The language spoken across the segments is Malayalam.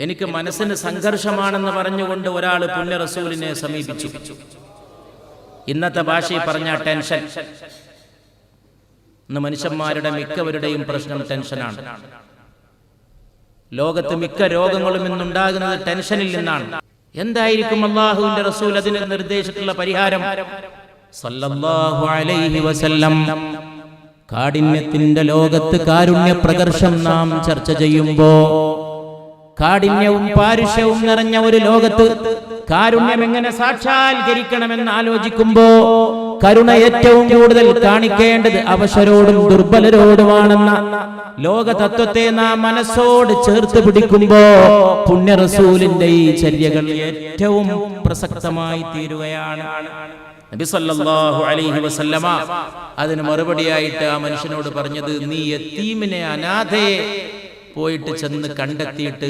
എനിക്ക് മനസ്സിന് സംഘർഷമാണെന്ന് പറഞ്ഞുകൊണ്ട് ഒരാൾ പുണ്യ റസൂലിനെ സമീപിച്ചു. ഇന്നത്തെ ഭാഷയിൽ പറഞ്ഞ ടെൻഷൻ. ഇന്ന് മനുഷ്യന്മാരുടെ മിക്കവരുടെയും പ്രശ്നം ടെൻഷനാണ്. ലോകത്ത് മിക്ക രോഗങ്ങളും ഇന്നുണ്ടാകുന്നത് ടെൻഷനിൽ നിന്നാണ്. എന്തായിരിക്കും അല്ലാഹുവിന്റെ റസൂൽ അതിന് നിർദ്ദേശിച്ചിട്ടുള്ള പരിഹാരം? സല്ലല്ലാഹു അലൈഹി വസല്ലം കാഠിന്യത്തിന്റെ ലോകത്ത് കാരുണ്യ പ്രകർഷം നാം ചർച്ച ചെയ്യുമ്പോ, കാഠിന്യവും പാരുഷ്യവും നിറഞ്ഞ ഒരു ലോകത്ത് കാരുണ്യം എങ്ങനെ സാക്ഷാത്കരിക്കണമെന്ന് ആലോചിക്കുമ്പോ, കരുണ ഏറ്റവും കൂടുതൽ കാണിക്കേണ്ടത് അവശരോടും ദുർബലരോടുമാണെന്ന ലോക തത്വത്തെ നാം മനസ്സോട് ചേർത്ത് പിടിക്കുമ്പോ പുണ്യ റസൂലിന്റെ ഈ ചര്യകൾ ഏറ്റവും പ്രസക്തമായി തീരുകയാണ്. നബി സല്ലല്ലാഹു അലൈഹി വസല്ലമ അതിന് മറുപടിയായിട്ട് ആ മനുഷ്യനോട് പറഞ്ഞത്, നീ യതീമിനെ, അനാഥയെ പോയിട്ട് ചെന്ന് കണ്ടെത്തിയിട്ട്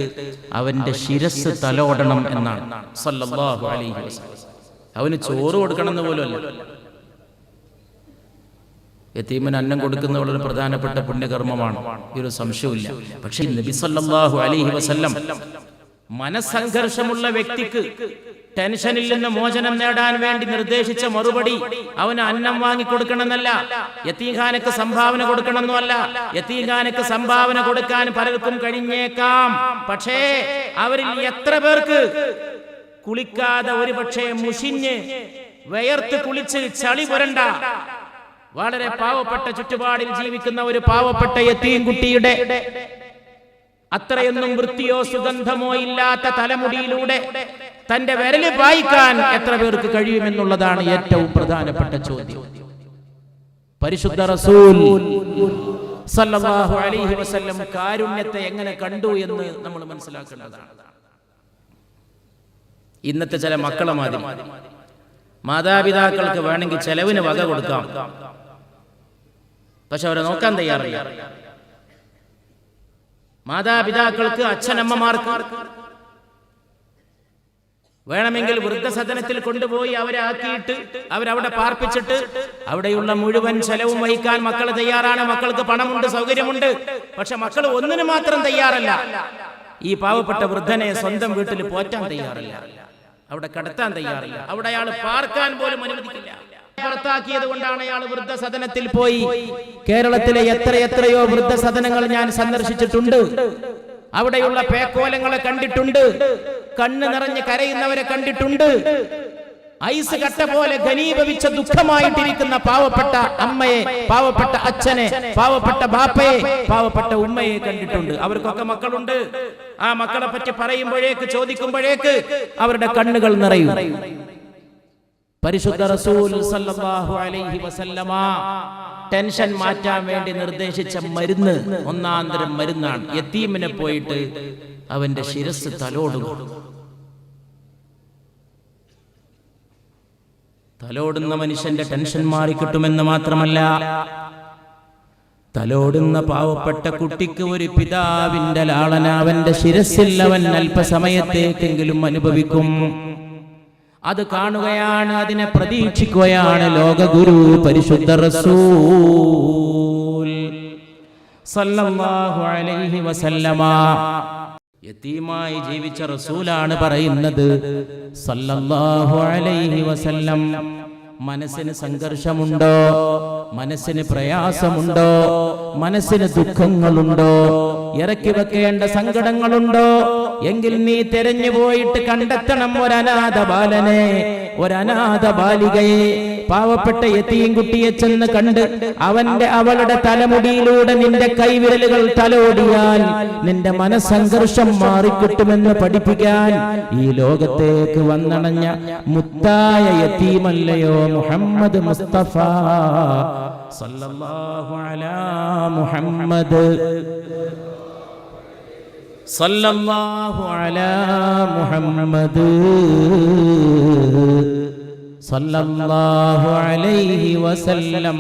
അവന്റെ ശിരസ് തലോടണം എന്നാണ് സല്ലല്ലാഹു അലൈഹി വസല്ലം. അവന് ചോറ് കൊടുക്കണം എന്ന് പോലും അല്ല. യതീമിന് അന്നം കൊടുക്കുന്ന വളരെ പ്രധാനപ്പെട്ട പുണ്യകർമ്മമാണ്, ഒരു സംശയമില്ല. പക്ഷേ നബി സല്ലല്ലാഹു അലൈഹി വസല്ലം മനസ്സംഘർഷമുള്ള വ്യക്തിക്ക് ടെൻഷനിൽ നിന്ന് മോചനം നേടാൻ വേണ്ടി നിർദ്ദേശിച്ച മറുപടി അവന് അന്നം വാങ്ങിക്കൊടുക്കണമെന്നല്ല, യതീംഖാനക്ക് സംഭാവന കൊടുക്കണമെന്നല്ല. യതീംഖാനക്ക് സംഭാവന കൊടുക്കാൻ പലർക്കും കഴിഞ്ഞേക്കാം. പക്ഷേ അവരിൽ എത്ര പേർക്ക് കുളിക്കാതെ, ഒരു പക്ഷേ മുഷിഞ്ഞ് വയർത്ത് കുളിച്ച് ചളി പുരണ്ട വളരെ പാവപ്പെട്ട ചുറ്റുപാടിൽ ജീവിക്കുന്ന ഒരു പാവപ്പെട്ട യതീം കുട്ടിയുടെ അത്രയൊന്നും വൃത്തിയോ സുഗന്ധമോ ഇല്ലാത്ത തലമുടിയിലൂടെ തന്റെ വിരല് വായിക്കാൻ എത്ര പേർക്ക് കഴിയുമെന്നുള്ളതാണ് ഏറ്റവും പ്രധാനപ്പെട്ട ചോദ്യം. പരിശുദ്ധ റസൂൽ സല്ലല്ലാഹു അലൈഹി വസല്ലം കാരുണ്യത്തെ എങ്ങനെ കണ്ടു എന്ന് നമ്മൾ മനസ്സിലാക്കേണ്ടതാണ്. ഇന്നത്തെ ചില മക്കളെ മാതിരി മാതാപിതാക്കൾക്ക് വേണമെങ്കിൽ ചെലവിന് വക കൊടുക്കാം, പക്ഷെ അവരെ നോക്കാൻ തയ്യാറില്ല. മാതാപിതാക്കൾക്ക്, അച്ഛനമ്മമാർക്ക് വേണമെങ്കിൽ വൃദ്ധസദനത്തിൽ കൊണ്ടുപോയി അവരെ ആക്കിയിട്ട് അവരവിടെ പാർപ്പിച്ചിട്ട് അവിടെയുള്ള മുഴുവൻ ചെലവും വഹിക്കാൻ മക്കൾ തയ്യാറാണ്. മക്കൾക്ക് പണമുണ്ട്, സൗകര്യമുണ്ട്. പക്ഷെ മക്കൾ ഒന്നിനു മാത്രം തയ്യാറല്ല, ഈ പാവപ്പെട്ട വൃദ്ധനെ സ്വന്തം വീട്ടിൽ പോറ്റാൻ തയ്യാറില്ല, അവിടെ കടത്താൻ തയ്യാറില്ല, അവിടെ അയാൾ പാർക്കാൻ പോലും അനുവദിക്കില്ല. പുറത്താക്കിയത് കൊണ്ടാണ് അയാൾ വൃദ്ധസദനത്തിൽ പോയി. കേരളത്തിലെ എത്രയോ വൃദ്ധസദനങ്ങൾ ഞാൻ സന്ദർശിച്ചിട്ടുണ്ട്. അവിടെയുള്ള പേക്കോലങ്ങളെ കണ്ടിട്ടുണ്ട്, കണ്ണ് നിറഞ്ഞ് കരയുന്നവരെ കണ്ടിട്ടുണ്ട്. ഐസ് കട്ട പോലെ ഘനീഭവിച്ച ദുഃഖമായിട്ടിരിക്കുന്ന പാവപ്പെട്ട അമ്മയെ, പാവപ്പെട്ട അച്ഛനെ, പാവപ്പെട്ട ബാപ്പയെ, പാവപ്പെട്ട ഉമ്മയെ കണ്ടിട്ടുണ്ട്. അവർക്കൊക്കെ മക്കളുണ്ട്. ആ മക്കളെ പറ്റി പറയുമ്പോഴേക്ക്, ചോദിക്കുമ്പോഴേക്ക് അവരുടെ കണ്ണുകൾ നിറയും. പരിശുദ്ധ റസൂൽ സല്ലല്ലാഹു അലൈഹി വസല്ലമ ടെൻഷൻ മാറ്റാൻ വേണ്ടി നിർദ്ദേശിച്ച മരുന്ന് ഒന്നാന്തരം മരുന്നാണ്. യതീമിനെ പോയിട്ട് അവന്റെ ശിരസ് തലോടുക. തലോടുന്ന മനുഷ്യന്റെ ടെൻഷൻ മാറിക്കിട്ടുമെന്ന് മാത്രമല്ല, തലോടുന്ന പാവപ്പെട്ട കുട്ടിക്ക് ഒരു പിതാവിന്റെ ലാളന അവന്റെ ശിരസിൽ അവൻ അല്പസമയത്തേക്കെങ്കിലും അനുഭവിക്കും. അത് കാണുകയാണ്, അതിനെ പ്രതീക്ഷിക്കുകയാണ് ലോകഗുരു പരിശുദ്ധ റസൂൽ സല്ലല്ലാഹു അലൈഹി വസല്ലമ. യതീമായി ജീവിച്ച റസൂലാണ് പറയുന്നത് സല്ലല്ലാഹു അലൈഹി വസല്ലം, മനസ്സിന് സംഘർഷമുണ്ടോ, മനസ്സിന് പ്രയാസമുണ്ടോ, മനസ്സിന് ദുഃഖങ്ങളുണ്ടോ, ഇറക്കി വെക്കേണ്ട സങ്കടങ്ങളുണ്ടോ, എങ്കിൽ നീ തെരഞ്ഞു പോയിട്ട് കണ്ടെത്തണം ഒരനാഥ ബാലനെ, ഒരനാഥ ബാലികയെ, പാവപ്പെട്ട യതീം കുട്ടിയെ ചെന്ന് കണ്ട് അവളുടെ തലമുടിയിലൂടെ നിന്റെ കൈവിരലുകൾ തലോടിയാൽ നിന്റെ മനസ്സംഘർഷം മാറിക്കിട്ടുമെന്ന് പഠിപ്പിക്കാൻ ഈ ലോകത്തേക്ക് വന്നണഞ്ഞ മുത്തായ യതീമല്ലയോ മുഹമ്മദ് മുസ്തഫ സല്ലല്ലാഹു അലാ മുഹമ്മദ് സല്ലല്ലാഹു അലാ മുഹമ്മദ് സല്ലല്ലാഹു അലൈഹി വസല്ലം.